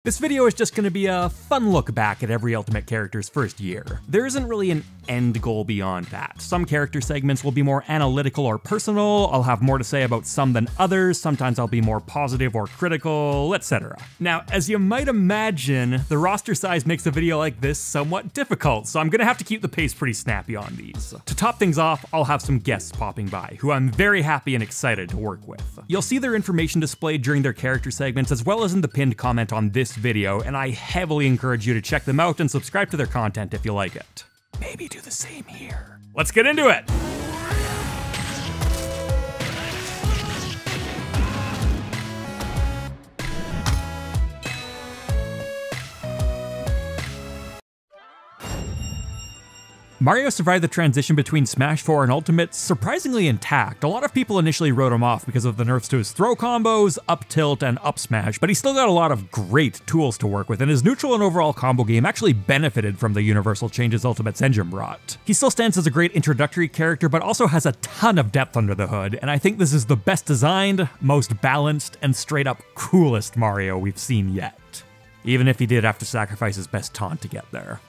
This video is just going to be a fun look back at every Ultimate character's first year. There isn't really an end goal beyond that. Some character segments will be more analytical or personal, I'll have more to say about some than others, sometimes I'll be more positive or critical, etc. Now, as you might imagine, the roster size makes a video like this somewhat difficult, so I'm going to have to keep the pace pretty snappy on these. To top things off, I'll have some guests popping by, who I'm very happy and excited to work with. You'll see their information displayed during their character segments as well as in the pinned comment on this video, and I heavily encourage you to check them out and subscribe to their content if you like it. Maybe do the same here. Let's get into it! Mario survived the transition between Smash 4 and Ultimate surprisingly intact. A lot of people initially wrote him off because of the nerfs to his throw combos, up tilt, and up smash, but he still got a lot of great tools to work with, and his neutral and overall combo game actually benefited from the universal changes Ultimate's engine brought. He still stands as a great introductory character, but also has a ton of depth under the hood, and I think this is the best designed, most balanced, and straight up coolest Mario we've seen yet. Even if he did have to sacrifice his best taunt to get there.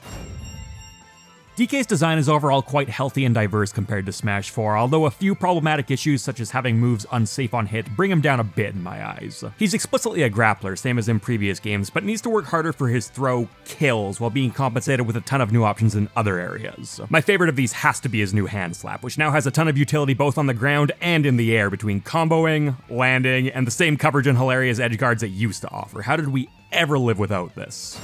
DK's design is overall quite healthy and diverse compared to Smash 4, although a few problematic issues such as having moves unsafe on hit bring him down a bit in my eyes. He's explicitly a grappler, same as in previous games, but needs to work harder for his throw kills while being compensated with a ton of new options in other areas. My favorite of these has to be his new hand slap, which now has a ton of utility both on the ground and in the air between comboing, landing, and the same coverage and hilarious edge guards it used to offer. How did we ever live without this?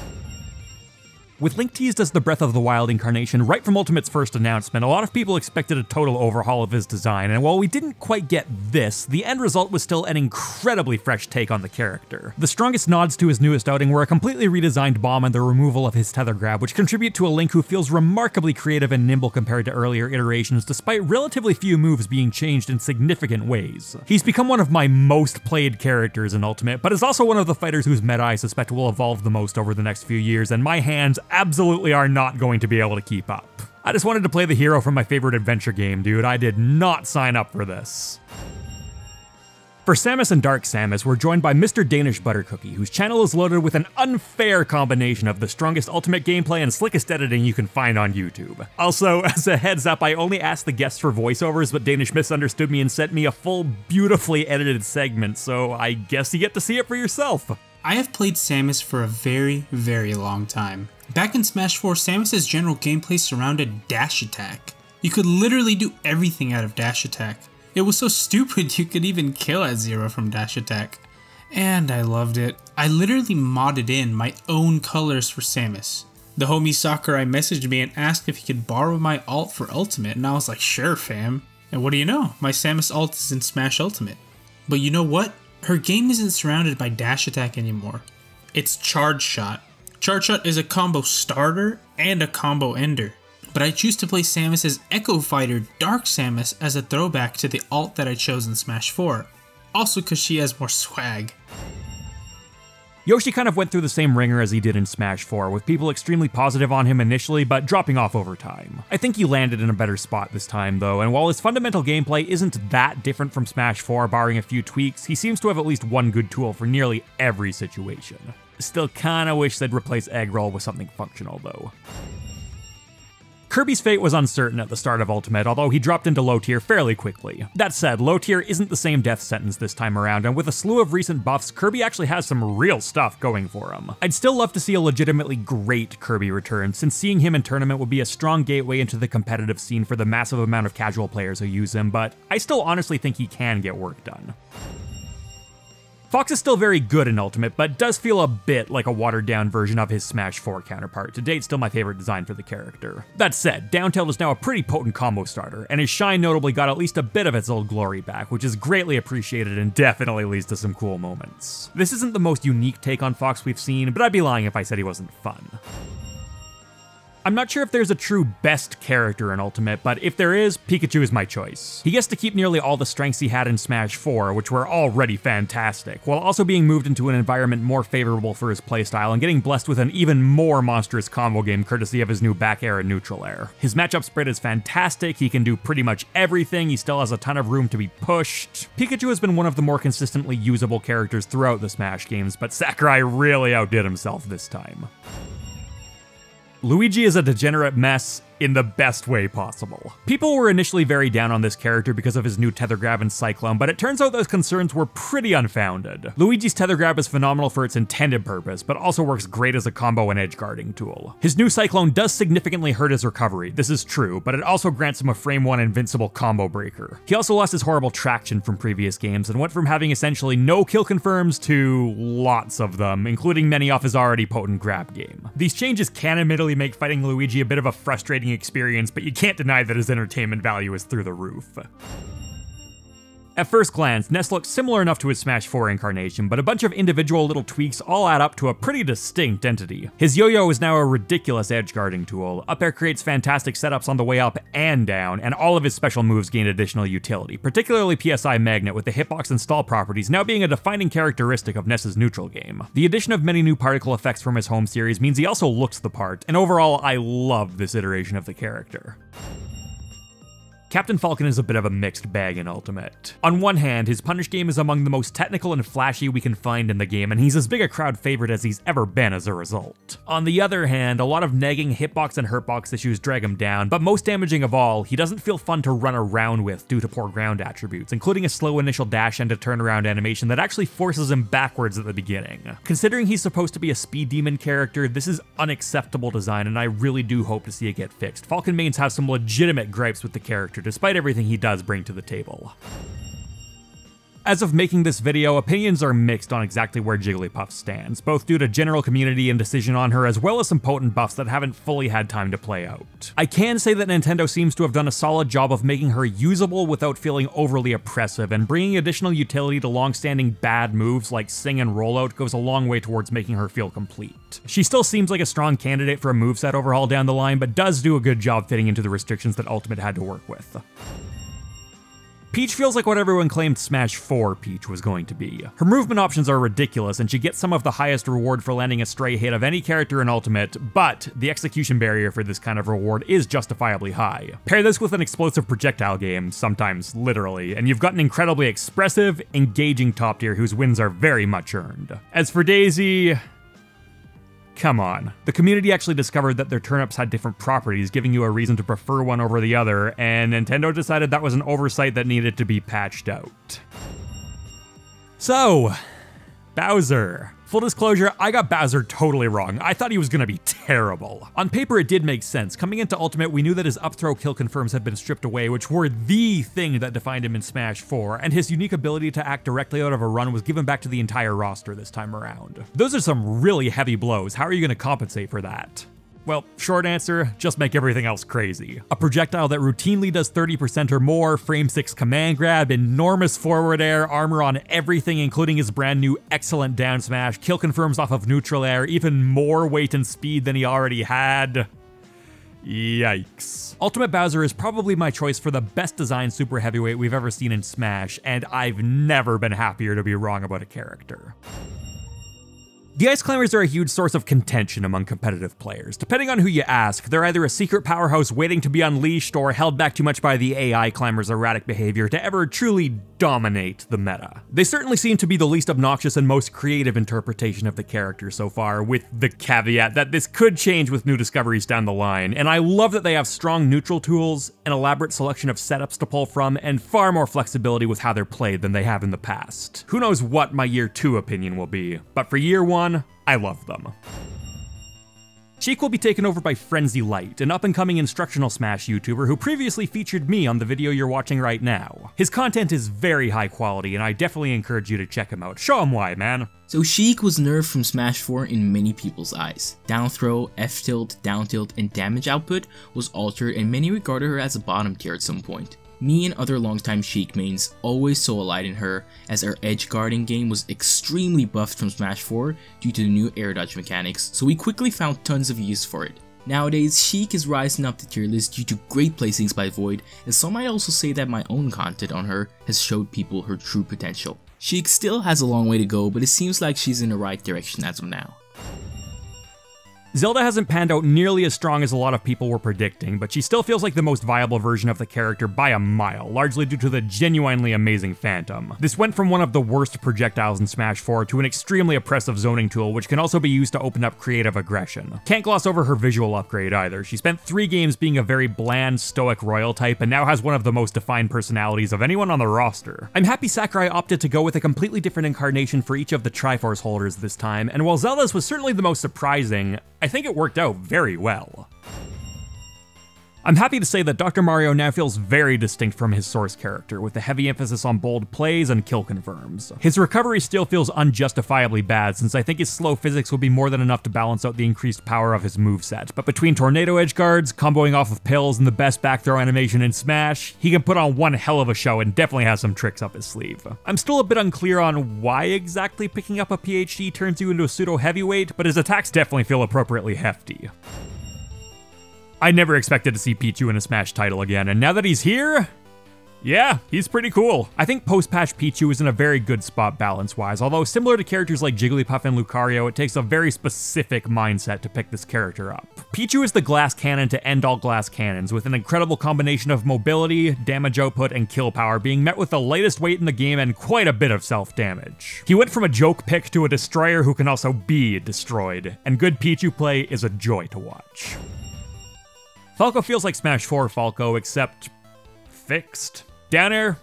With Link teased as the Breath of the Wild incarnation right from Ultimate's first announcement, a lot of people expected a total overhaul of his design, and while we didn't quite get this, the end result was still an incredibly fresh take on the character. The strongest nods to his newest outing were a completely redesigned bomb and the removal of his tether grab, which contribute to a Link who feels remarkably creative and nimble compared to earlier iterations, despite relatively few moves being changed in significant ways. He's become one of my most played characters in Ultimate, but is also one of the fighters whose meta I suspect will evolve the most over the next few years, and my hands absolutely are not going to be able to keep up. I just wanted to play the hero from my favorite adventure game, dude. I did not sign up for this. For Samus and Dark Samus, we're joined by MrDanish ButterCookie, whose channel is loaded with an unfair combination of the strongest Ultimate gameplay and slickest editing you can find on YouTube. Also, as a heads up, I only asked the guests for voiceovers, but Danish misunderstood me and sent me a full, beautifully edited segment, so I guess you get to see it for yourself. I have played Samus for a very, very long time. Back in Smash 4, Samus's general gameplay surrounded dash attack. You could literally do everything out of dash attack. It was so stupid you could even kill at 0 from dash attack. And I loved it. I literally modded in my own colors for Samus. The homie Sakurai messaged me and asked if he could borrow my ult for Ultimate, and I was like, sure fam. And what do you know, my Samus ult is in Smash Ultimate. But you know what? Her game isn't surrounded by dash attack anymore. It's Charge Shot. Charge Shot is a combo starter and a combo ender. But I choose to play Samus's Echo Fighter Dark Samus as a throwback to the ult that I chose in Smash 4. Also because she has more swag. Yoshi kind of went through the same ringer as he did in Smash 4, with people extremely positive on him initially, but dropping off over time. I think he landed in a better spot this time though, and while his fundamental gameplay isn't that different from Smash 4 barring a few tweaks, he seems to have at least one good tool for nearly every situation. Still kinda wish they'd replace Egg Roll with something functional though. Kirby's fate was uncertain at the start of Ultimate, although he dropped into low tier fairly quickly. That said, low tier isn't the same death sentence this time around, and with a slew of recent buffs, Kirby actually has some real stuff going for him. I'd still love to see a legitimately great Kirby return, since seeing him in tournament would be a strong gateway into the competitive scene for the massive amount of casual players who use him, but I still honestly think he can get work done. Fox is still very good in Ultimate, but does feel a bit like a watered-down version of his Smash 4 counterpart. To date, still my favorite design for the character. That said, down tilt is now a pretty potent combo starter, and his shine notably got at least a bit of its old glory back, which is greatly appreciated and definitely leads to some cool moments. This isn't the most unique take on Fox we've seen, but I'd be lying if I said he wasn't fun. I'm not sure if there's a true best character in Ultimate, but if there is, Pikachu is my choice. He gets to keep nearly all the strengths he had in Smash 4, which were already fantastic, while also being moved into an environment more favorable for his playstyle and getting blessed with an even more monstrous combo game courtesy of his new back air and neutral air. His matchup spread is fantastic, he can do pretty much everything, he still has a ton of room to be pushed. Pikachu has been one of the more consistently usable characters throughout the Smash games, but Sakurai really outdid himself this time. Luigi is a degenerate mess in the best way possible. People were initially very down on this character because of his new tether grab and Cyclone, but it turns out those concerns were pretty unfounded. Luigi's tether grab is phenomenal for its intended purpose, but also works great as a combo and edge guarding tool. His new Cyclone does significantly hurt his recovery, this is true, but it also grants him a frame 1 invincible combo breaker. He also lost his horrible traction from previous games and went from having essentially no kill confirms to lots of them, including many off his already potent grab game. These changes can admittedly make fighting Luigi a bit of a frustrating experience, but you can't deny that his entertainment value is through the roof. At first glance, Ness looks similar enough to his Smash 4 incarnation, but a bunch of individual little tweaks all add up to a pretty distinct entity. His yo-yo is now a ridiculous edge guarding tool, up air creates fantastic setups on the way up and down, and all of his special moves gain additional utility, particularly PSI Magnet, with the hitbox and stall properties now being a defining characteristic of Ness's neutral game. The addition of many new particle effects from his home series means he also looks the part, and overall I love this iteration of the character. Captain Falcon is a bit of a mixed bag in Ultimate. On one hand, his punish game is among the most technical and flashy we can find in the game, and he's as big a crowd favorite as he's ever been as a result. On the other hand, a lot of nagging hitbox and hurtbox issues drag him down, but most damaging of all, he doesn't feel fun to run around with due to poor ground attributes, including a slow initial dash and a turnaround animation that actually forces him backwards at the beginning. Considering he's supposed to be a speed demon character, this is unacceptable design, and I really do hope to see it get fixed. Falcon mains have some legitimate gripes with the character, despite everything he does bring to the table. As of making this video, opinions are mixed on exactly where Jigglypuff stands, both due to general community indecision on her as well as some potent buffs that haven't fully had time to play out. I can say that Nintendo seems to have done a solid job of making her usable without feeling overly oppressive, and bringing additional utility to long-standing bad moves like Sing and Rollout goes a long way towards making her feel complete. She still seems like a strong candidate for a moveset overhaul down the line, but does do a good job fitting into the restrictions that Ultimate had to work with. Peach feels like what everyone claimed Smash 4 Peach was going to be. Her movement options are ridiculous, and she gets some of the highest reward for landing a stray hit of any character in Ultimate, but the execution barrier for this kind of reward is justifiably high. Pair this with an explosive projectile game, sometimes literally, and you've got an incredibly expressive, engaging top tier whose wins are very much earned. As for Daisy, come on. The community actually discovered that their turnips had different properties, giving you a reason to prefer one over the other, and Nintendo decided that was an oversight that needed to be patched out. So, Bowser. Full disclosure, I got Bowser totally wrong. I thought he was gonna be terrible. On paper, it did make sense. Coming into Ultimate, we knew that his up throw kill confirms had been stripped away, which were the thing that defined him in Smash 4, and his unique ability to act directly out of a run was given back to the entire roster this time around. Those are some really heavy blows. How are you gonna compensate for that? Well, short answer, just make everything else crazy. A projectile that routinely does 30% or more, frame 6 command grab, enormous forward air, armor on everything including his brand new excellent down smash, kill confirms off of neutral air, even more weight and speed than he already had. Yikes. Ultimate Bowser is probably my choice for the best designed super heavyweight we've ever seen in Smash, and I've never been happier to be wrong about a character. The Ice Climbers are a huge source of contention among competitive players. Depending on who you ask, they're either a secret powerhouse waiting to be unleashed or held back too much by the AI climbers' erratic behavior to ever truly dominate the meta. They certainly seem to be the least obnoxious and most creative interpretation of the character so far, with the caveat that this could change with new discoveries down the line, and I love that they have strong neutral tools, an elaborate selection of setups to pull from, and far more flexibility with how they're played than they have in the past. Who knows what my year 2 opinion will be, but for year 1, I love them. Sheik will be taken over by Frenzy Light, an up-and-coming instructional Smash YouTuber who previously featured me on the video you're watching right now. His content is very high quality, and I definitely encourage you to check him out. Show him why, man. So Sheik was nerfed from Smash 4 in many people's eyes. Down throw, F tilt, down tilt, and damage output was altered, and many regarded her as a bottom tier at some point. Me and other longtime Sheik mains always saw Alight in her, as her edge guarding game was extremely buffed from Smash 4 due to the new air dodge mechanics, so we quickly found tons of use for it. Nowadays, Sheik is rising up the tier list due to great placings by Void, and some might also say that my own content on her has showed people her true potential. Sheik still has a long way to go, but it seems like she's in the right direction as of now. Zelda hasn't panned out nearly as strong as a lot of people were predicting, but she still feels like the most viable version of the character by a mile, largely due to the genuinely amazing Phantom. This went from one of the worst projectiles in Smash 4 to an extremely oppressive zoning tool, which can also be used to open up creative aggression. Can't gloss over her visual upgrade either. She spent 3 games being a very bland, stoic royal type, and now has one of the most defined personalities of anyone on the roster. I'm happy Sakurai opted to go with a completely different incarnation for each of the Triforce holders this time, and while Zelda's was certainly the most surprising, I think it worked out very well. I'm happy to say that Dr. Mario now feels very distinct from his source character, with a heavy emphasis on bold plays and kill confirms. His recovery still feels unjustifiably bad, since I think his slow physics will be more than enough to balance out the increased power of his moveset, but between tornado edge guards, comboing off of pills, and the best back throw animation in Smash, he can put on one hell of a show and definitely has some tricks up his sleeve. I'm still a bit unclear on why exactly picking up a PhD turns you into a pseudo heavyweight, but his attacks definitely feel appropriately hefty. I never expected to see Pichu in a Smash title again, and now that he's here, yeah, he's pretty cool. I think post-patch Pichu is in a very good spot balance-wise, although similar to characters like Jigglypuff and Lucario, it takes a very specific mindset to pick this character up. Pichu is the glass cannon to end all glass cannons, with an incredible combination of mobility, damage output, and kill power, being met with the lightest weight in the game and quite a bit of self-damage. He went from a joke pick to a destroyer who can also be destroyed, and good Pichu play is a joy to watch. Falco feels like Smash 4 Falco, except fixed. Down air,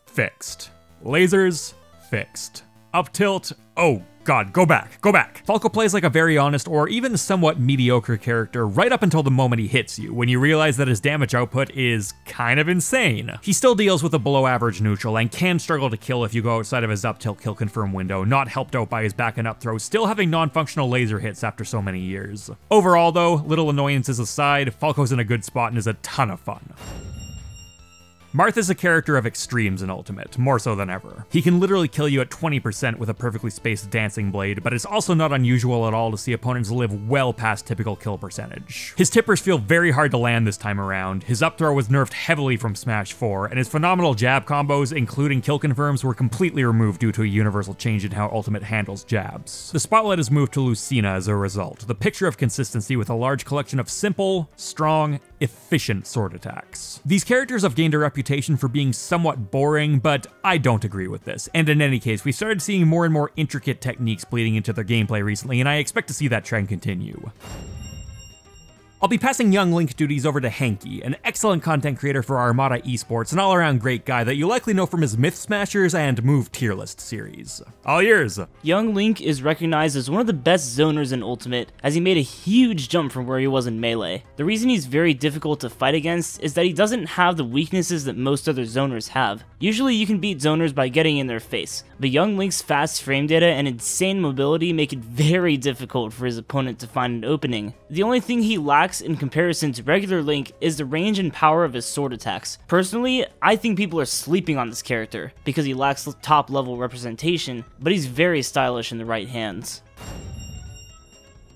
fixed. Lasers, fixed. Up tilt, oh god, go back. Falco plays like a very honest or even somewhat mediocre character right up until the moment he hits you, when you realize that his damage output is kind of insane. He still deals with a below average neutral and can struggle to kill if you go outside of his up tilt kill confirm window, not helped out by his back and up throw, still having non-functional laser hits after so many years. Overall though, little annoyances aside, Falco's in a good spot and is a ton of fun. Marth is a character of extremes in Ultimate, more so than ever. He can literally kill you at 20% with a perfectly spaced dancing blade, but it's also not unusual at all to see opponents live well past typical kill percentage. His tippers feel very hard to land this time around, his up throw was nerfed heavily from Smash 4, and his phenomenal jab combos, including kill confirms, were completely removed due to a universal change in how Ultimate handles jabs. The spotlight has moved to Lucina as a result, the picture of consistency with a large collection of simple, strong, efficient sword attacks. These characters have gained a reputation for being somewhat boring, but I don't agree with this, and in any case, we started seeing more and more intricate techniques bleeding into their gameplay recently, and I expect to see that trend continue. I'll be passing young Link duties over to Hanky, an excellent content creator for Armada Esports, an all-around great guy that you likely know from his Myth Smashers and Move Tier List series. All yours! Young Link is recognized as one of the best zoners in Ultimate, as he made a huge jump from where he was in Melee. The reason he's very difficult to fight against is that he doesn't have the weaknesses that most other zoners have. Usually you can beat zoners by getting in their face, but Young Link's fast frame data and insane mobility make it very difficult for his opponent to find an opening. The only thing he lacks in comparison to regular Link is the range and power of his sword attacks. Personally, I think people are sleeping on this character because he lacks top level representation, but he's very stylish in the right hands.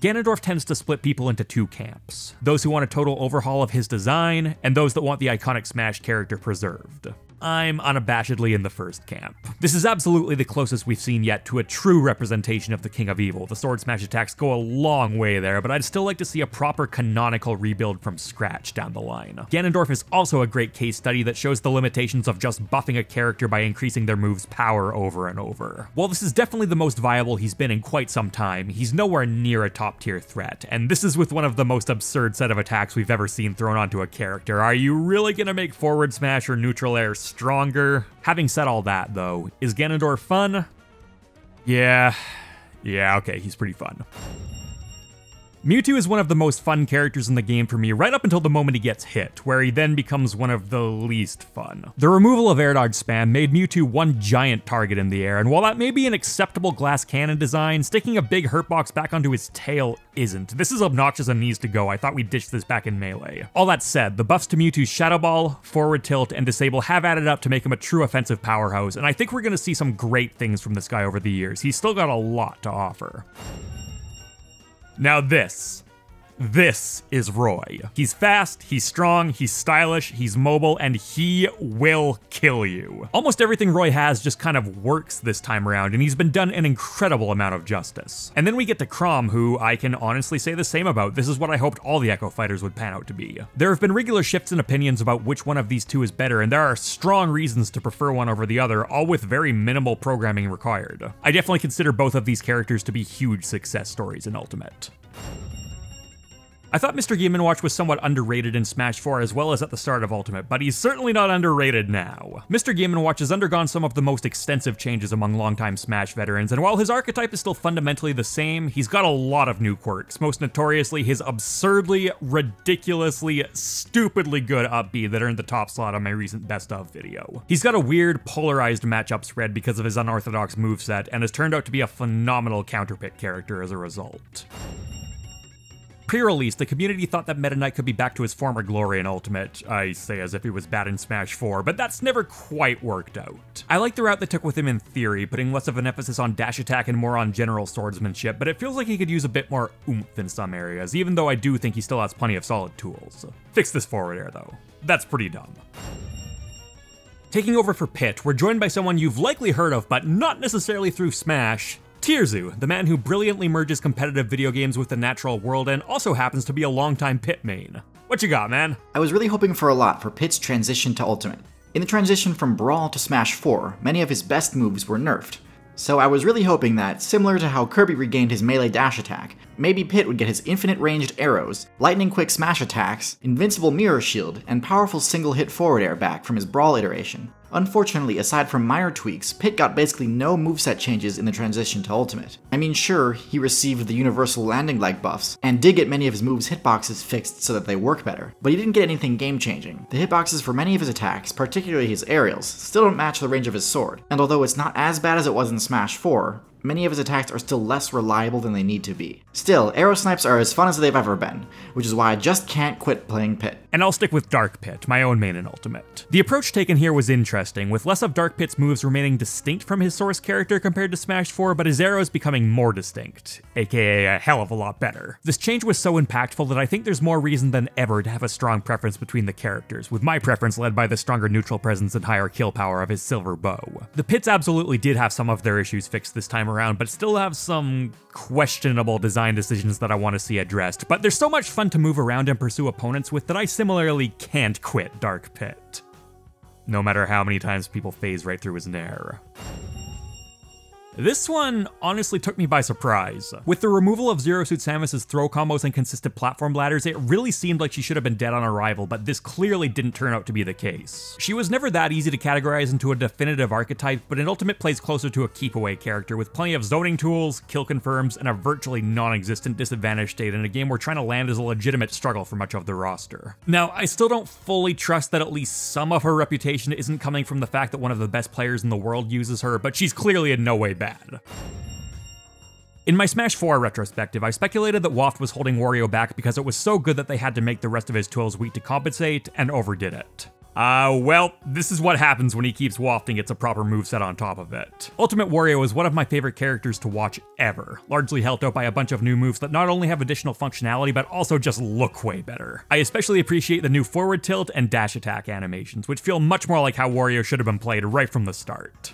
Ganondorf tends to split people into two camps, those who want a total overhaul of his design, and those that want the iconic Smash character preserved. I'm unabashedly in the first camp. This is absolutely the closest we've seen yet to a true representation of the King of Evil. The sword smash attacks go a long way there, but I'd still like to see a proper canonical rebuild from scratch down the line. Ganondorf is also a great case study that shows the limitations of just buffing a character by increasing their move's power over and over. While this is definitely the most viable he's been in quite some time, he's nowhere near a top tier threat, and this is with one of the most absurd set of attacks we've ever seen thrown onto a character. Are you really gonna make forward smash or neutral air stronger? Having said all that though, is Ganondorf fun? Yeah, okay, he's pretty fun. Mewtwo is one of the most fun characters in the game for me right up until the moment he gets hit, where he then becomes one of the least fun. The removal of air dodge spam made Mewtwo one giant target in the air, and while that may be an acceptable glass cannon design, sticking a big hurtbox back onto his tail isn't. This is obnoxious and needs to go. I thought we ditched this back in Melee. All that said, the buffs to Mewtwo's Shadow Ball, Forward Tilt, and Disable have added up to make him a true offensive powerhouse, and I think we're gonna see some great things from this guy over the years. He's still got a lot to offer. Now this This is Roy. He's fast, he's strong, he's stylish, he's mobile, and he will kill you. Almost everything Roy has just kind of works this time around, and he's been done an incredible amount of justice. And then we get to Chrom, who I can honestly say the same about. This is what I hoped all the Echo fighters would pan out to be. There have been regular shifts in opinions about which one of these two is better, and there are strong reasons to prefer one over the other, all with very minimal programming required. I definitely consider both of these characters to be huge success stories in Ultimate. I thought Mr. Game & Watch was somewhat underrated in Smash 4 as well as at the start of Ultimate, but he's certainly not underrated now. Mr. Game & Watch has undergone some of the most extensive changes among longtime Smash veterans, and while his archetype is still fundamentally the same, he's got a lot of new quirks, most notoriously his absurdly, ridiculously, stupidly good up B that earned the top slot on my recent Best Of video. He's got a weird, polarized matchup spread because of his unorthodox moveset, and has turned out to be a phenomenal counterpick character as a result. Pre-release, the community thought that Meta Knight could be back to his former glory in Ultimate, I say as if he was bad in Smash 4, but that's never quite worked out. I like the route they took with him in theory, putting less of an emphasis on dash attack and more on general swordsmanship, but it feels like he could use a bit more oomph in some areas, even though I do think he still has plenty of solid tools. Fix this forward air though. That's pretty dumb. Taking over for Pit, we're joined by someone you've likely heard of, but not necessarily through Smash, TierZoo, the man who brilliantly merges competitive video games with the natural world and also happens to be a longtime Pit main. What you got, man? I was really hoping for a lot for Pit's transition to Ultimate. In the transition from Brawl to Smash 4, many of his best moves were nerfed. So I was really hoping that, similar to how Kirby regained his melee dash attack, maybe Pit would get his infinite ranged arrows, lightning quick smash attacks, invincible mirror shield, and powerful single hit forward air back from his Brawl iteration. Unfortunately, aside from minor tweaks, Pit got basically no moveset changes in the transition to Ultimate. I mean, sure, he received the universal landing leg buffs, and did get many of his moves' hitboxes fixed so that they work better, but he didn't get anything game-changing. The hitboxes for many of his attacks, particularly his aerials, still don't match the range of his sword, and although it's not as bad as it was in Smash 4, many of his attacks are still less reliable than they need to be. Still, arrow snipes are as fun as they've ever been, which is why I just can't quit playing Pit. And I'll stick with Dark Pit, my own main in Ultimate. The approach taken here was interesting, with less of Dark Pit's moves remaining distinct from his source character compared to Smash 4, but his arrows becoming more distinct, aka a hell of a lot better. This change was so impactful that I think there's more reason than ever to have a strong preference between the characters, with my preference led by the stronger neutral presence and higher kill power of his silver bow. The Pits absolutely did have some of their issues fixed this time around, but still have some questionable design decisions that I want to see addressed, but there's so much fun to move around and pursue opponents with that I similarly can't quit Dark Pit. No matter how many times people phase right through his nair. This one honestly took me by surprise. With the removal of Zero Suit Samus's throw combos and consistent platform ladders, it really seemed like she should have been dead on arrival, but this clearly didn't turn out to be the case. She was never that easy to categorize into a definitive archetype, but in Ultimate plays closer to a keep-away character with plenty of zoning tools, kill confirms, and a virtually non-existent disadvantage state in a game where trying to land is a legitimate struggle for much of the roster. Now, I still don't fully trust that at least some of her reputation isn't coming from the fact that one of the best players in the world uses her, but she's clearly in no way bad. In my Smash 4 retrospective, I speculated that Waft was holding Wario back because it was so good that they had to make the rest of his tools weak to compensate, and overdid it. Well, this is what happens when he keeps wafting its a proper moveset on top of it. Ultimate Wario is one of my favorite characters to watch ever, largely helped out by a bunch of new moves that not only have additional functionality, but also just look way better. I especially appreciate the new forward tilt and dash attack animations, which feel much more like how Wario should have been played right from the start.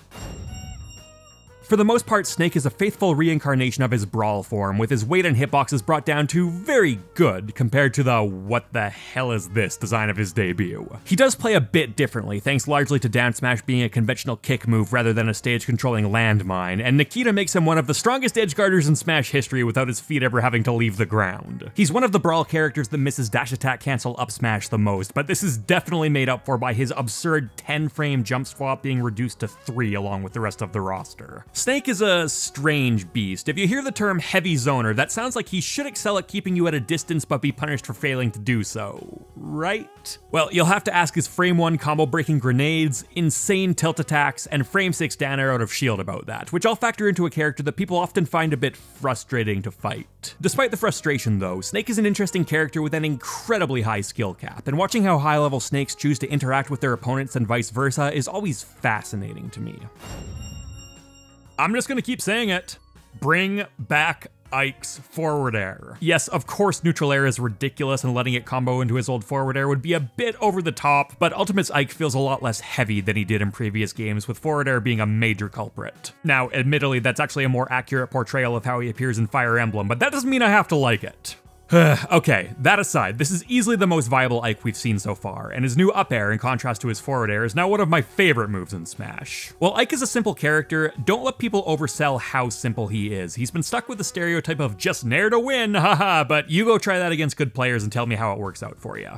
For the most part, Snake is a faithful reincarnation of his Brawl form, with his weight and hitboxes brought down to very good compared to the what the hell is this design of his debut. He does play a bit differently, thanks largely to down smash being a conventional kick move rather than a stage-controlling landmine, and Nikita makes him one of the strongest edgeguarders in Smash history without his feet ever having to leave the ground. He's one of the Brawl characters that misses dash attack cancel up smash the most, but this is definitely made up for by his absurd 10-frame jump swap being reduced to 3 along with the rest of the roster. Snake is a strange beast. If you hear the term heavy zoner, that sounds like he should excel at keeping you at a distance but be punished for failing to do so, right? Well, you'll have to ask his frame 1 combo breaking grenades, insane tilt attacks, and frame 6 down air out of shield about that, which I'll factor into a character that people often find a bit frustrating to fight. Despite the frustration though, Snake is an interesting character with an incredibly high skill cap, and watching how high level Snakes choose to interact with their opponents and vice versa is always fascinating to me. I'm just gonna keep saying it. Bring back Ike's forward air. Yes, of course neutral air is ridiculous and letting it combo into his old forward air would be a bit over the top, but Ultimate's Ike feels a lot less heavy than he did in previous games, with forward air being a major culprit. Now, admittedly, that's actually a more accurate portrayal of how he appears in Fire Emblem, but that doesn't mean I have to like it. Okay, that aside, this is easily the most viable Ike we've seen so far, and his new up air, in contrast to his forward air, is now one of my favorite moves in Smash. While Ike is a simple character, don't let people oversell how simple he is. He's been stuck with the stereotype of just nair to win, haha, but you go try that against good players and tell me how it works out for you.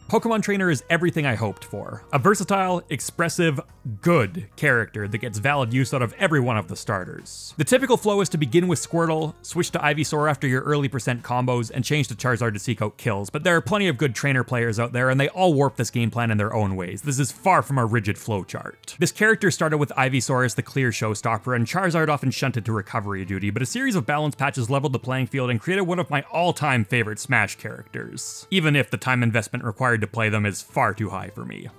Pokemon Trainer is everything I hoped for. A versatile, expressive, good character that gets valid use out of every one of the starters. The typical flow is to begin with Squirtle, switch to Ivysaur after your early percent combos, and change to Charizard to seek out kills, but there are plenty of good trainer players out there and they all warp this game plan in their own ways. This is far from a rigid flowchart. This character started with Ivysaur as the clear showstopper and Charizard often shunted to recovery duty, but a series of balance patches leveled the playing field and created one of my all-time favorite Smash characters, even if the time investment required to play them is far too high for me.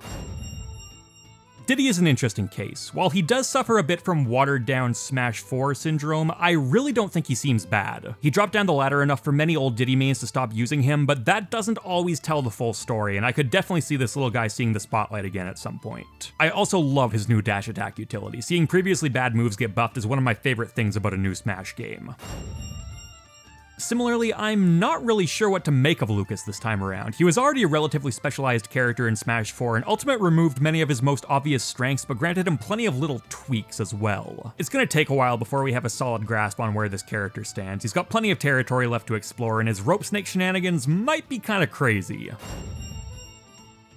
Diddy is an interesting case. While he does suffer a bit from watered down Smash 4 syndrome, I really don't think he seems bad. He dropped down the ladder enough for many old Diddy mains to stop using him, but that doesn't always tell the full story, and I could definitely see this little guy seeing the spotlight again at some point. I also love his new dash attack utility. Seeing previously bad moves get buffed is one of my favorite things about a new Smash game. Similarly, I'm not really sure what to make of Lucas this time around. He was already a relatively specialized character in Smash 4, and Ultimate removed many of his most obvious strengths, but granted him plenty of little tweaks as well. It's gonna take a while before we have a solid grasp on where this character stands. He's got plenty of territory left to explore, and his rope snake shenanigans might be kinda crazy.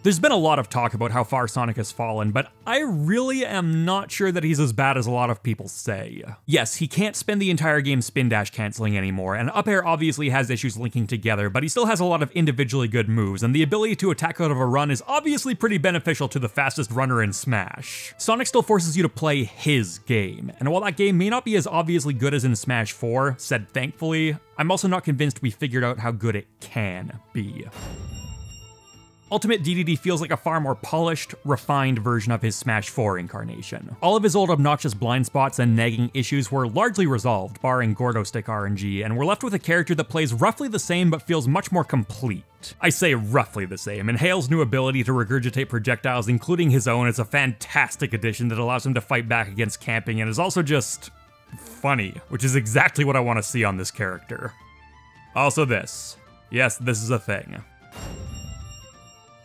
There's been a lot of talk about how far Sonic has fallen, but I really am not sure that he's as bad as a lot of people say. Yes, he can't spend the entire game spin dash canceling anymore, and up air obviously has issues linking together, but he still has a lot of individually good moves, and the ability to attack out of a run is obviously pretty beneficial to the fastest runner in Smash. Sonic still forces you to play his game, and while that game may not be as obviously good as in Smash 4, said thankfully, I'm also not convinced we figured out how good it can be. Ultimate DDD feels like a far more polished, refined version of his Smash 4 incarnation. All of his old obnoxious blind spots and nagging issues were largely resolved, barring Gordo Stick RNG, and we're left with a character that plays roughly the same but feels much more complete. I say roughly the same, and Hale's new ability to regurgitate projectiles, including his own, is a fantastic addition that allows him to fight back against camping and is also just funny, which is exactly what I want to see on this character. Also this. Yes, this is a thing.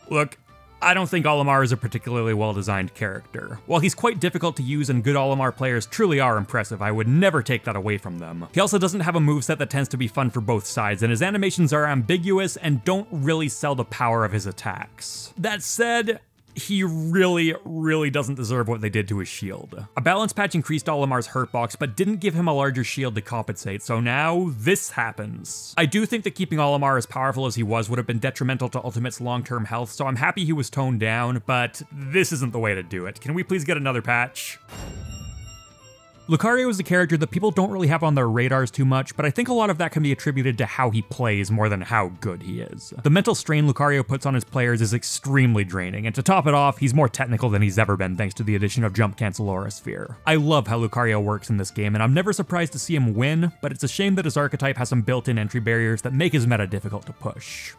Look, I don't think Olimar is a particularly well-designed character. While he's quite difficult to use and good Olimar players truly are impressive, I would never take that away from them. He also doesn't have a moveset that tends to be fun for both sides, and his animations are ambiguous and don't really sell the power of his attacks. That said, he really doesn't deserve what they did to his shield. A balance patch increased Olimar's hurt box, but didn't give him a larger shield to compensate, so now this happens. I do think that keeping Olimar as powerful as he was would have been detrimental to Ultimate's long-term health, so I'm happy he was toned down, but this isn't the way to do it. Can we please get another patch? Lucario is a character that people don't really have on their radars too much, but I think a lot of that can be attributed to how he plays more than how good he is. The mental strain Lucario puts on his players is extremely draining, and to top it off, he's more technical than he's ever been thanks to the addition of Jump Cancel Aura Sphere. I love how Lucario works in this game, and I'm never surprised to see him win, but it's a shame that his archetype has some built-in entry barriers that make his meta difficult to push.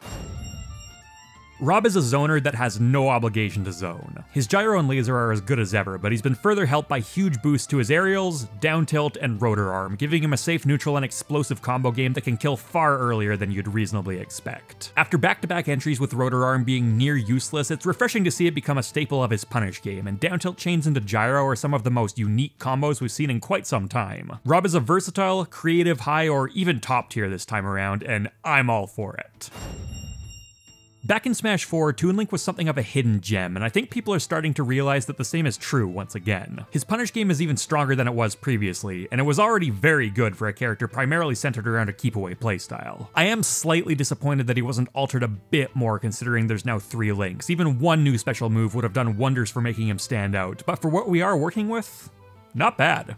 Rob is a zoner that has no obligation to zone. His gyro and laser are as good as ever, but he's been further helped by huge boosts to his aerials, down tilt, and rotor arm, giving him a safe neutral and explosive combo game that can kill far earlier than you'd reasonably expect. After back-to-back entries with rotor arm being near useless, it's refreshing to see it become a staple of his punish game, and down tilt chains into gyro are some of the most unique combos we've seen in quite some time. Rob is a versatile, creative, high, or even top tier this time around, and I'm all for it. Back in Smash 4, Toon Link was something of a hidden gem, and I think people are starting to realize that the same is true once again. His punish game is even stronger than it was previously, and it was already very good for a character primarily centered around a keep-away playstyle. I am slightly disappointed that he wasn't altered a bit more considering there's now 3 links. Even one new special move would have done wonders for making him stand out, but for what we are working with, not bad.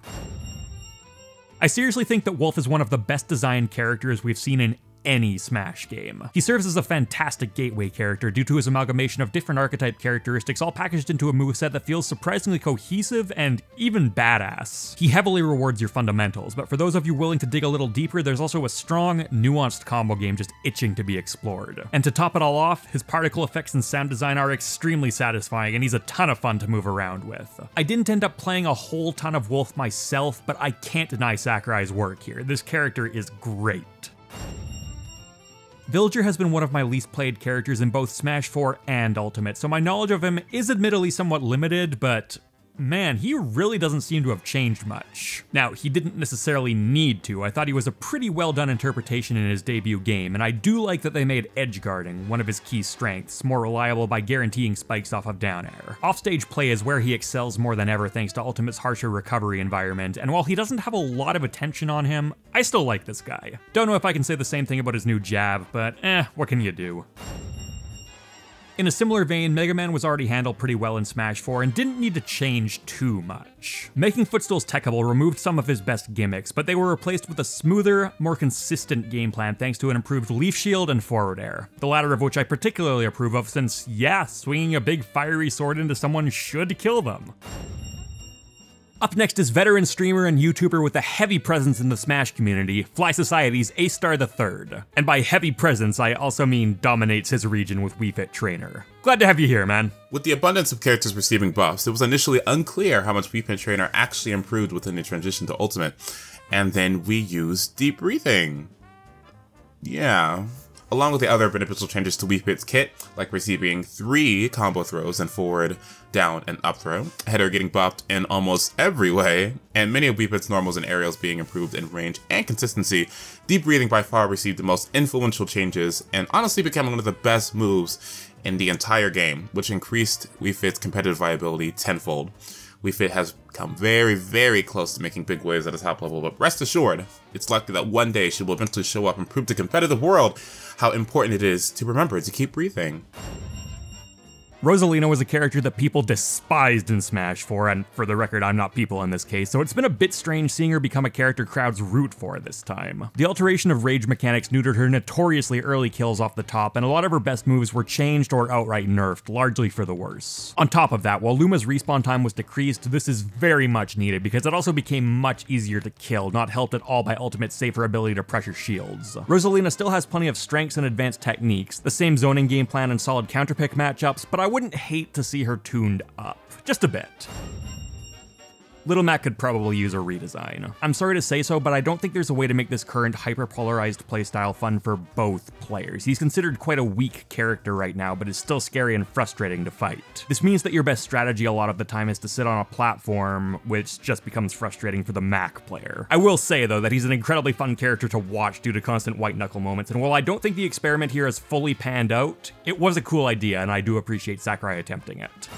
I seriously think that Wolf is one of the best designed characters we've seen in any Smash game. He serves as a fantastic gateway character due to his amalgamation of different archetype characteristics all packaged into a moveset that feels surprisingly cohesive and even badass. He heavily rewards your fundamentals, but for those of you willing to dig a little deeper, there's also a strong, nuanced combo game just itching to be explored. And to top it all off, his particle effects and sound design are extremely satisfying, and he's a ton of fun to move around with. I didn't end up playing a whole ton of Wolf myself, but I can't deny Sakurai's work here. This character is great. Villager has been one of my least played characters in both Smash 4 and Ultimate, so my knowledge of him is admittedly somewhat limited, but man, he really doesn't seem to have changed much. Now, he didn't necessarily need to. I thought he was a pretty well done interpretation in his debut game, and I do like that they made edge guarding one of his key strengths, more reliable by guaranteeing spikes off of down air. Offstage play is where he excels more than ever thanks to Ultimate's harsher recovery environment, and while he doesn't have a lot of attention on him, I still like this guy. Don't know if I can say the same thing about his new jab, but what can you do? In a similar vein, Mega Man was already handled pretty well in Smash 4 and didn't need to change too much. Making footstools techable removed some of his best gimmicks, but they were replaced with a smoother, more consistent game plan thanks to an improved leaf shield and forward air. The latter of which I particularly approve of since, yeah, swinging a big fiery sword into someone should kill them. Up next is veteran streamer and YouTuber with a heavy presence in the Smash community, Fly Society's A-Star III. And by heavy presence, I also mean dominates his region with Wii Fit Trainer. Glad to have you here, man. With the abundance of characters receiving buffs, it was initially unclear how much Wii Fit Trainer actually improved within the transition to Ultimate. And then we used Deep Breathing. Yeah. Along with the other beneficial changes to Wii Fit's kit, like receiving 3 combo throws and forward, down, and up throw, header getting buffed in almost every way, and many of Wii Fit's normals and aerials being improved in range and consistency, Deep Breathing by far received the most influential changes, and honestly became one of the best moves in the entire game, which increased Wii Fit's competitive viability tenfold. Wii Fit has come very, very close to making big waves at a top level, but rest assured, it's likely that one day she will eventually show up and prove to the competitive world how important it is to remember to keep breathing. Rosalina was a character that people despised in Smash 4, and for the record, I'm not people in this case, so it's been a bit strange seeing her become a character crowds root for this time. The alteration of rage mechanics neutered her notoriously early kills off the top, and a lot of her best moves were changed or outright nerfed, largely for the worse. On top of that, while Luma's respawn time was decreased, this is very much needed because it also became much easier to kill, not helped at all by Ultimate's safer ability to pressure shields. Rosalina still has plenty of strengths and advanced techniques, the same zoning game plan and solid counterpick matchups, but I wouldn't hate to see her tuned up. Just a bit. Little Mac could probably use a redesign. I'm sorry to say so, but I don't think there's a way to make this current hyper-polarized playstyle fun for both players. He's considered quite a weak character right now, but is still scary and frustrating to fight. This means that your best strategy a lot of the time is to sit on a platform, which just becomes frustrating for the Mac player. I will say, though, that he's an incredibly fun character to watch due to constant white-knuckle moments, and while I don't think the experiment here has fully panned out, it was a cool idea, and I do appreciate Sakurai attempting it.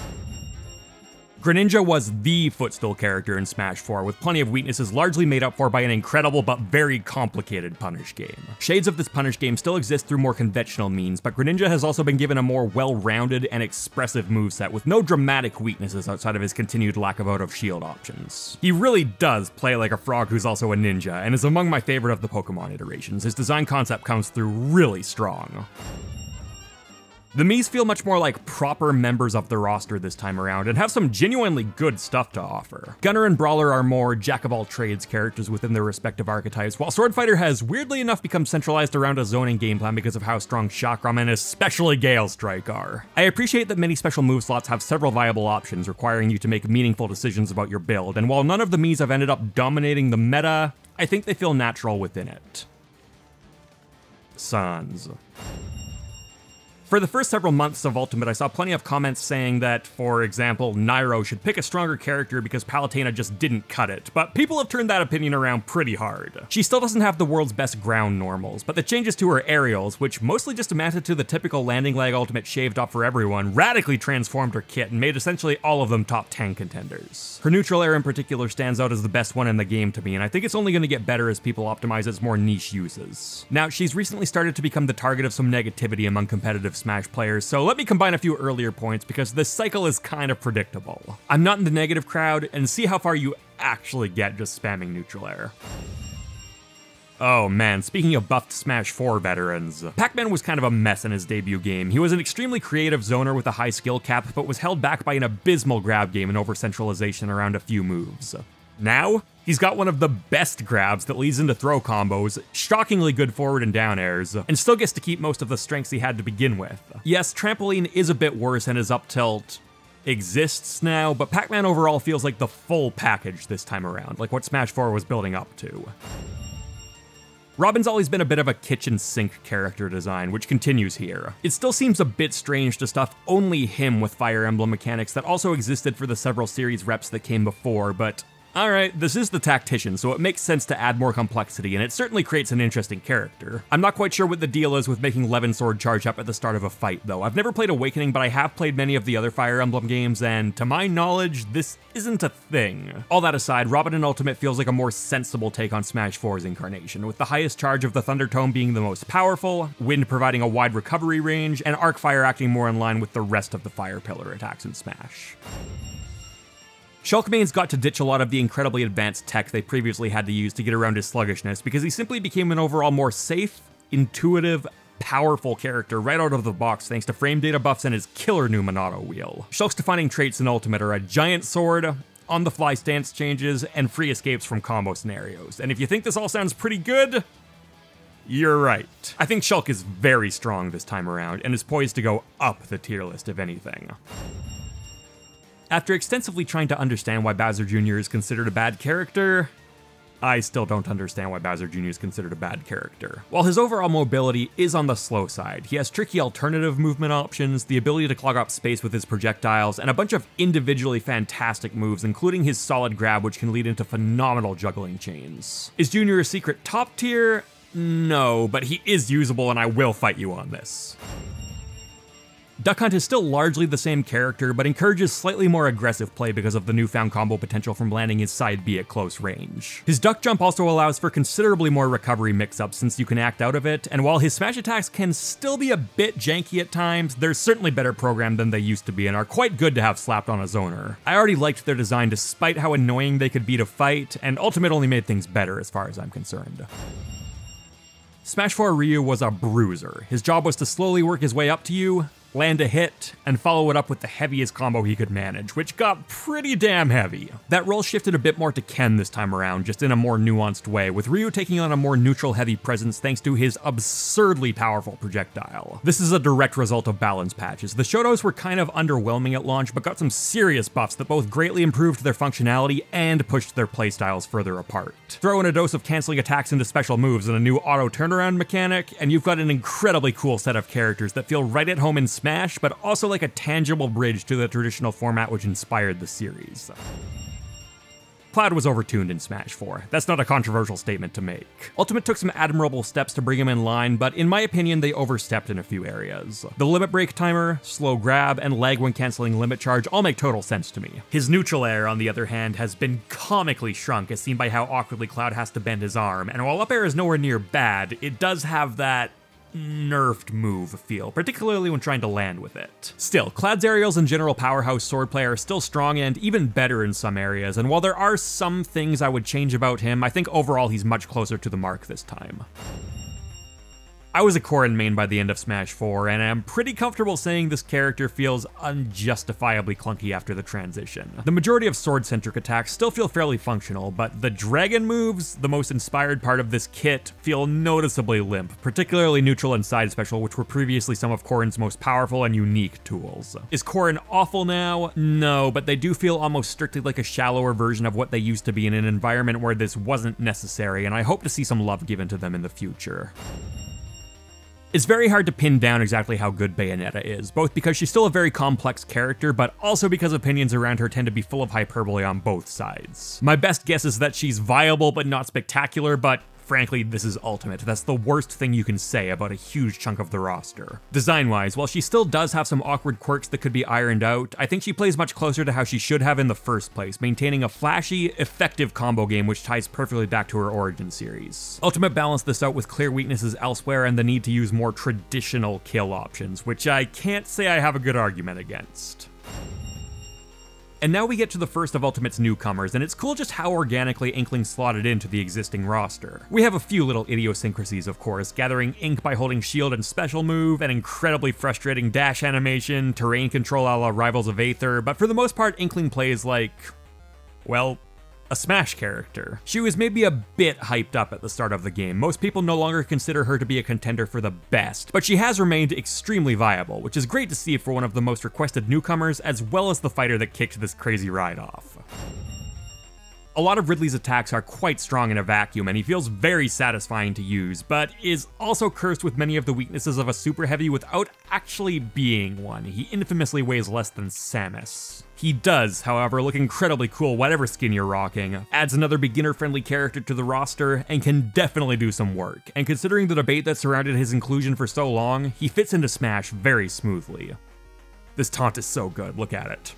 Greninja was the footstool character in Smash 4, with plenty of weaknesses largely made up for by an incredible but very complicated punish game. Shades of this punish game still exist through more conventional means, but Greninja has also been given a more well-rounded and expressive moveset with no dramatic weaknesses outside of his continued lack of out-of-shield options. He really does play like a frog who's also a ninja, and is among my favorite of the Pokemon iterations. His design concept comes through really strong. The Miis feel much more like proper members of the roster this time around, and have some genuinely good stuff to offer. Gunner and Brawler are more jack-of-all-trades characters within their respective archetypes, while Swordfighter has weirdly enough become centralized around a zoning game plan because of how strong Chakram and especially Gale Strike are. I appreciate that many special move slots have several viable options, requiring you to make meaningful decisions about your build, and while none of the Miis have ended up dominating the meta, I think they feel natural within it. Sans. For the first several months of Ultimate, I saw plenty of comments saying that, for example, Nairo should pick a stronger character because Palutena just didn't cut it, but people have turned that opinion around pretty hard. She still doesn't have the world's best ground normals, but the changes to her aerials, which mostly just amounted to the typical landing leg ultimate shaved off for everyone, radically transformed her kit and made essentially all of them top 10 contenders. Her neutral air in particular stands out as the best one in the game to me, and I think it's only going to get better as people optimize its more niche uses. Now, she's recently started to become the target of some negativity among competitive Smash players, so let me combine a few earlier points because this cycle is kind of predictable. I'm not in the negative crowd, and see how far you actually get just spamming neutral air. Oh man, speaking of buffed Smash 4 veterans, Pac-Man was kind of a mess in his debut game. He was an extremely creative zoner with a high skill cap, but was held back by an abysmal grab game and over-centralization around a few moves. Now, he's got one of the best grabs that leads into throw combos, shockingly good forward and down airs, and still gets to keep most of the strengths he had to begin with. Yes, trampoline is a bit worse and his up tilt exists now, but Pac-Man overall feels like the full package this time around, like what Smash 4 was building up to. Robin's always been a bit of a kitchen sink character design, which continues here. It still seems a bit strange to stuff only him with Fire Emblem mechanics that also existed for the several series reps that came before, but alright, this is the Tactician, so it makes sense to add more complexity, and it certainly creates an interesting character. I'm not quite sure what the deal is with making Levin Sword charge up at the start of a fight, though. I've never played Awakening, but I have played many of the other Fire Emblem games, and to my knowledge, this isn't a thing. All that aside, Robin in Ultimate feels like a more sensible take on Smash 4's incarnation, with the highest charge of the Thunder Tome being the most powerful, Wind providing a wide recovery range, and Arc Fire acting more in line with the rest of the Fire Pillar attacks in Smash. Shulkmane's got to ditch a lot of the incredibly advanced tech they previously had to use to get around his sluggishness because he simply became an overall more safe, intuitive, powerful character right out of the box thanks to frame data buffs and his killer new Monado wheel. Shulk's defining traits in Ultimate are a giant sword, on-the-fly stance changes, and free escapes from combo scenarios. And if you think this all sounds pretty good, you're right. I think Shulk is very strong this time around and is poised to go up the tier list if anything. After extensively trying to understand why Bowser Jr. is considered a bad character, I still don't understand why Bowser Jr. is considered a bad character. While his overall mobility is on the slow side, he has tricky alternative movement options, the ability to clog up space with his projectiles, and a bunch of individually fantastic moves, including his solid grab, which can lead into phenomenal juggling chains. Is Jr. a secret top tier? No, but he is usable and I will fight you on this. Duck Hunt is still largely the same character, but encourages slightly more aggressive play because of the newfound combo potential from landing his side B at close range. His duck jump also allows for considerably more recovery mix-ups since you can act out of it, and while his smash attacks can still be a bit janky at times, they're certainly better programmed than they used to be and are quite good to have slapped on a zoner. I already liked their design despite how annoying they could be to fight, and Ultimate only made things better as far as I'm concerned. Smash 4 Ryu was a bruiser. His job was to slowly work his way up to you, land a hit, and follow it up with the heaviest combo he could manage, which got pretty damn heavy. That role shifted a bit more to Ken this time around, just in a more nuanced way, with Ryu taking on a more neutral heavy presence thanks to his absurdly powerful projectile. This is a direct result of balance patches. The Shotos were kind of underwhelming at launch, but got some serious buffs that both greatly improved their functionality and pushed their playstyles further apart. Throw in a dose of canceling attacks into special moves and a new auto turnaround mechanic, and you've got an incredibly cool set of characters that feel right at home in Smash, but also like a tangible bridge to the traditional format which inspired the series. Cloud was overtuned in Smash 4. That's not a controversial statement to make. Ultimate took some admirable steps to bring him in line, but in my opinion, they overstepped in a few areas. The limit break timer, slow grab, and lag when canceling limit charge all make total sense to me. His neutral air, on the other hand, has been comically shrunk as seen by how awkwardly Cloud has to bend his arm, and while up air is nowhere near bad, it does have that nerfed move feel, particularly when trying to land with it. Still, Cloud's aerials and general powerhouse swordplay are still strong and even better in some areas, and while there are some things I would change about him, I think overall he's much closer to the mark this time. I was a Corrin main by the end of Smash 4, and I'm pretty comfortable saying this character feels unjustifiably clunky after the transition. The majority of sword-centric attacks still feel fairly functional, but the dragon moves, the most inspired part of this kit, feel noticeably limp, particularly neutral and side special, which were previously some of Corrin's most powerful and unique tools. Is Corrin awful now? No, but they do feel almost strictly like a shallower version of what they used to be in an environment where this wasn't necessary, and I hope to see some love given to them in the future. It's very hard to pin down exactly how good Bayonetta is, both because she's still a very complex character, but also because opinions around her tend to be full of hyperbole on both sides. My best guess is that she's viable but not spectacular, but frankly, this is Ultimate. That's the worst thing you can say about a huge chunk of the roster. Design-wise, while she still does have some awkward quirks that could be ironed out, I think she plays much closer to how she should have in the first place, maintaining a flashy, effective combo game which ties perfectly back to her origin series. Ultimate balanced this out with clear weaknesses elsewhere and the need to use more traditional kill options, which I can't say I have a good argument against. And now we get to the first of Ultimate's newcomers, and it's cool just how organically Inkling slotted into the existing roster. We have a few little idiosyncrasies, of course, gathering ink by holding shield and special move, an incredibly frustrating dash animation, terrain control a la Rivals of Aether, but for the most part, Inkling plays like, well, a Smash character. She was maybe a bit hyped up at the start of the game. Most people no longer consider her to be a contender for the best, but she has remained extremely viable, which is great to see for one of the most requested newcomers, as well as the fighter that kicked this crazy ride off. A lot of Ridley's attacks are quite strong in a vacuum, and he feels very satisfying to use, but is also cursed with many of the weaknesses of a super heavy without actually being one. He infamously weighs less than Samus. He does, however, look incredibly cool whatever skin you're rocking, adds another beginner-friendly character to the roster, and can definitely do some work. And considering the debate that surrounded his inclusion for so long, he fits into Smash very smoothly. This taunt is so good, look at it.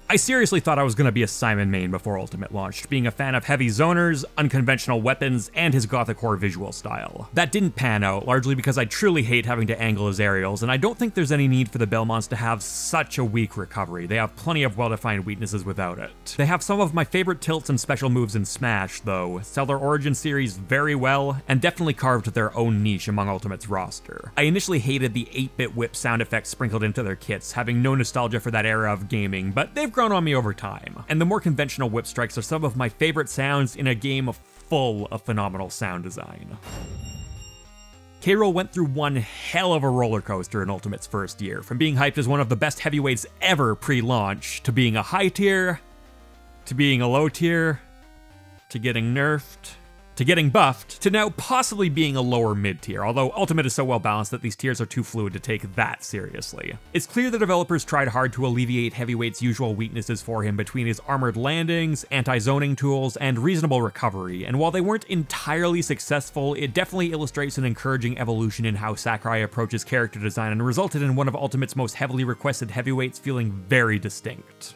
I seriously thought I was going to be a Simon main before Ultimate launched, being a fan of heavy zoners, unconventional weapons, and his gothic horror visual style. That didn't pan out, largely because I truly hate having to angle his aerials, and I don't think there's any need for the Belmonts to have such a weak recovery. They have plenty of well-defined weaknesses without it. They have some of my favorite tilts and special moves in Smash, though, sell their origin series very well, and definitely carved their own niche among Ultimate's roster. I initially hated the 8-bit whip sound effects sprinkled into their kits, having no nostalgia for that era of gaming, but they've grown on me over time. And the more conventional whip strikes are some of my favorite sounds in a game full of phenomenal sound design. K. Rool went through one hell of a roller coaster in Ultimate's first year, from being hyped as one of the best heavyweights ever pre-launch, to being a high tier, to being a low tier, to getting nerfed, to getting buffed, to now possibly being a lower mid-tier, although Ultimate is so well balanced that these tiers are too fluid to take that seriously. It's clear the developers tried hard to alleviate Heavyweight's usual weaknesses for him between his armored landings, anti-zoning tools, and reasonable recovery, and while they weren't entirely successful, it definitely illustrates an encouraging evolution in how Sakurai approaches character design and resulted in one of Ultimate's most heavily requested heavyweights feeling very distinct.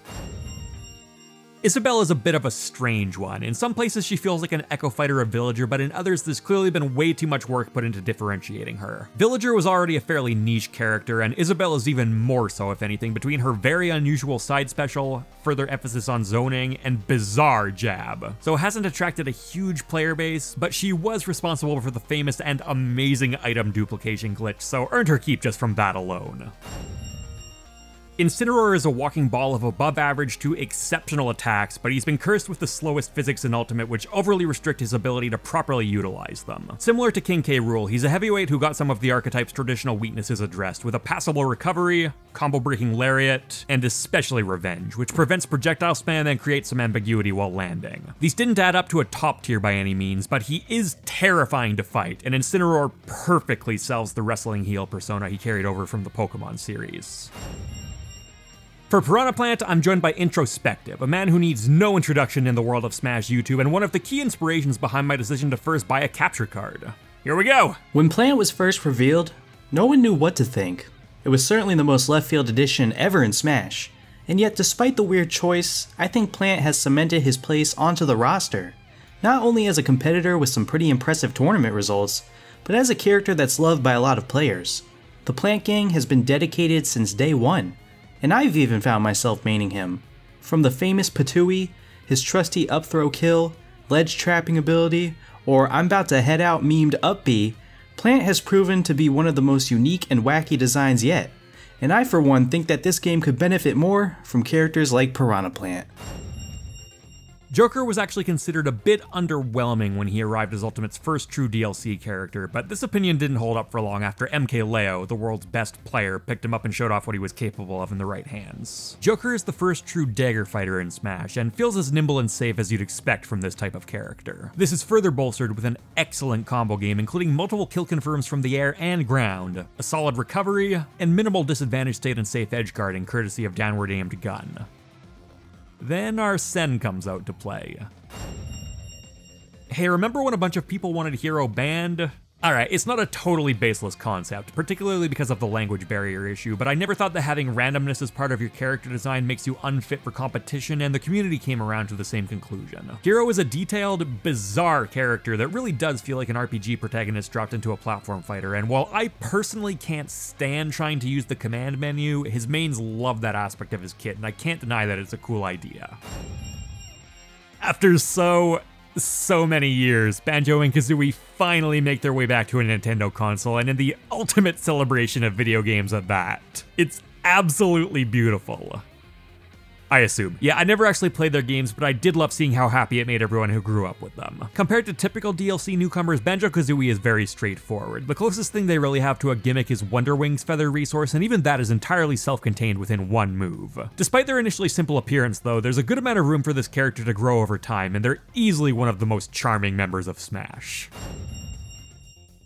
Isabelle is a bit of a strange one. In some places she feels like an Echo Fighter or Villager, but in others there's clearly been way too much work put into differentiating her. Villager was already a fairly niche character, and Isabelle is even more so if anything, between her very unusual side special, further emphasis on zoning, and bizarre jab. So it hasn't attracted a huge player base, but she was responsible for the famous and amazing item duplication glitch, so earned her keep just from that alone. Incineroar is a walking ball of above average to exceptional attacks, but he's been cursed with the slowest physics in Ultimate, which overly restrict his ability to properly utilize them. Similar to King K. Rool, he's a heavyweight who got some of the archetype's traditional weaknesses addressed, with a passable recovery, combo-breaking lariat, and especially revenge, which prevents projectile spam and creates some ambiguity while landing. These didn't add up to a top tier by any means, but he is terrifying to fight, and Incineroar perfectly sells the wrestling heel persona he carried over from the Pokemon series. For Piranha Plant, I'm joined by IntroSpecktive, a man who needs no introduction in the world of Smash YouTube and one of the key inspirations behind my decision to first buy a capture card. Here we go! When Plant was first revealed, no one knew what to think. It was certainly the most left field addition ever in Smash, and yet despite the weird choice, I think Plant has cemented his place onto the roster. Not only as a competitor with some pretty impressive tournament results, but as a character that's loved by a lot of players. The Plant gang has been dedicated since day one, and I've even found myself maining him. From the famous Patooey, his trusty up throw kill, ledge trapping ability, or I'm about to head out memed up B, Plant has proven to be one of the most unique and wacky designs yet, and I for one think that this game could benefit more from characters like Piranha Plant. Joker was actually considered a bit underwhelming when he arrived as Ultimate's first true DLC character, but this opinion didn't hold up for long after MK Leo, the world's best player, picked him up and showed off what he was capable of in the right hands. Joker is the first true dagger fighter in Smash, and feels as nimble and safe as you'd expect from this type of character. This is further bolstered with an excellent combo game, including multiple kill confirms from the air and ground, a solid recovery, and minimal disadvantage state and safe edge guarding courtesy of downward aimed gun. Then Arsene comes out to play. Hey, remember when a bunch of people wanted Hero banned? Alright, it's not a totally baseless concept, particularly because of the language barrier issue, but I never thought that having randomness as part of your character design makes you unfit for competition, and the community came around to the same conclusion. Hero is a detailed, bizarre character that really does feel like an RPG protagonist dropped into a platform fighter, and while I personally can't stand trying to use the command menu, his mains love that aspect of his kit, and I can't deny that it's a cool idea. After so many years, Banjo and Kazooie finally make their way back to a Nintendo console, and in the ultimate celebration of video games at that. It's absolutely beautiful. I assume. Yeah, I never actually played their games, but I did love seeing how happy it made everyone who grew up with them. Compared to typical DLC newcomers, Banjo-Kazooie is very straightforward. The closest thing they really have to a gimmick is Wonder Wing's feather resource, and even that is entirely self-contained within one move. Despite their initially simple appearance though, there's a good amount of room for this character to grow over time, and they're easily one of the most charming members of Smash.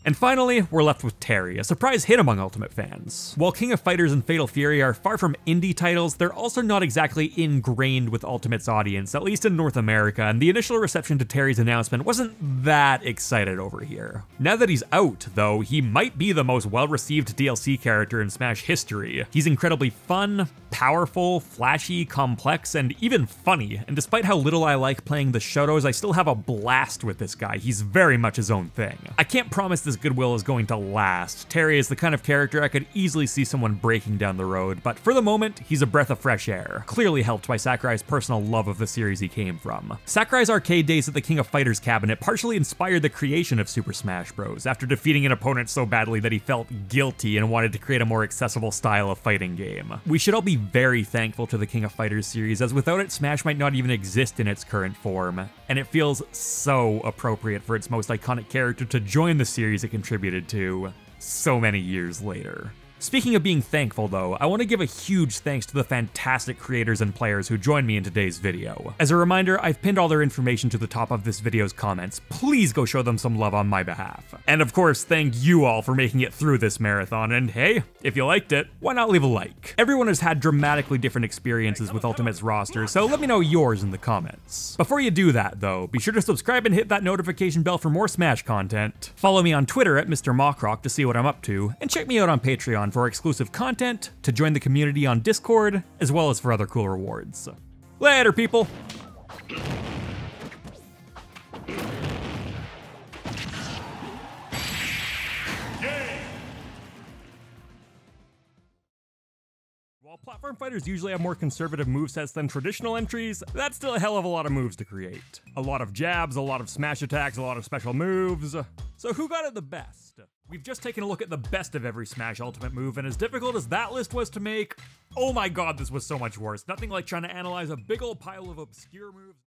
And finally, we're left with Terry, a surprise hit among Ultimate fans. While King of Fighters and Fatal Fury are far from indie titles, they're also not exactly ingrained with Ultimate's audience, at least in North America, and the initial reception to Terry's announcement wasn't that excited over here. Now that he's out, though, he might be the most well-received DLC character in Smash history. He's incredibly fun, powerful, flashy, complex, and even funny, and despite how little I like playing the Shotos, I still have a blast with this guy. He's very much his own thing. I can't promise this goodwill is going to last. Terry is the kind of character I could easily see someone breaking down the road, but for the moment, he's a breath of fresh air, clearly helped by Sakurai's personal love of the series he came from. Sakurai's arcade days at the King of Fighters cabinet partially inspired the creation of Super Smash Bros. After defeating an opponent so badly that he felt guilty and wanted to create a more accessible style of fighting game. We should all be very thankful to the King of Fighters series, as without it, Smash might not even exist in its current form, and it feels so appropriate for its most iconic character to join the series it contributed to so many years later. Speaking of being thankful though, I want to give a huge thanks to the fantastic creators and players who joined me in today's video. As a reminder, I've pinned all their information to the top of this video's comments. Please go show them some love on my behalf. And of course, thank you all for making it through this marathon, and hey, if you liked it, why not leave a like? Everyone has had dramatically different experiences with Ultimate's roster, so let me know yours in the comments. Before you do that though, be sure to subscribe and hit that notification bell for more Smash content. Follow me on Twitter at MrMockRock to see what I'm up to, and check me out on Patreon for exclusive content, to join the community on Discord, as well as for other cool rewards. Later, people! While platform fighters usually have more conservative movesets than traditional entries, that's still a hell of a lot of moves to create. A lot of jabs, a lot of smash attacks, a lot of special moves. So who got it the best? We've just taken a look at the best of every Smash Ultimate move, and as difficult as that list was to make, oh my god, this was so much worse. Nothing like trying to analyze a big old pile of obscure moves.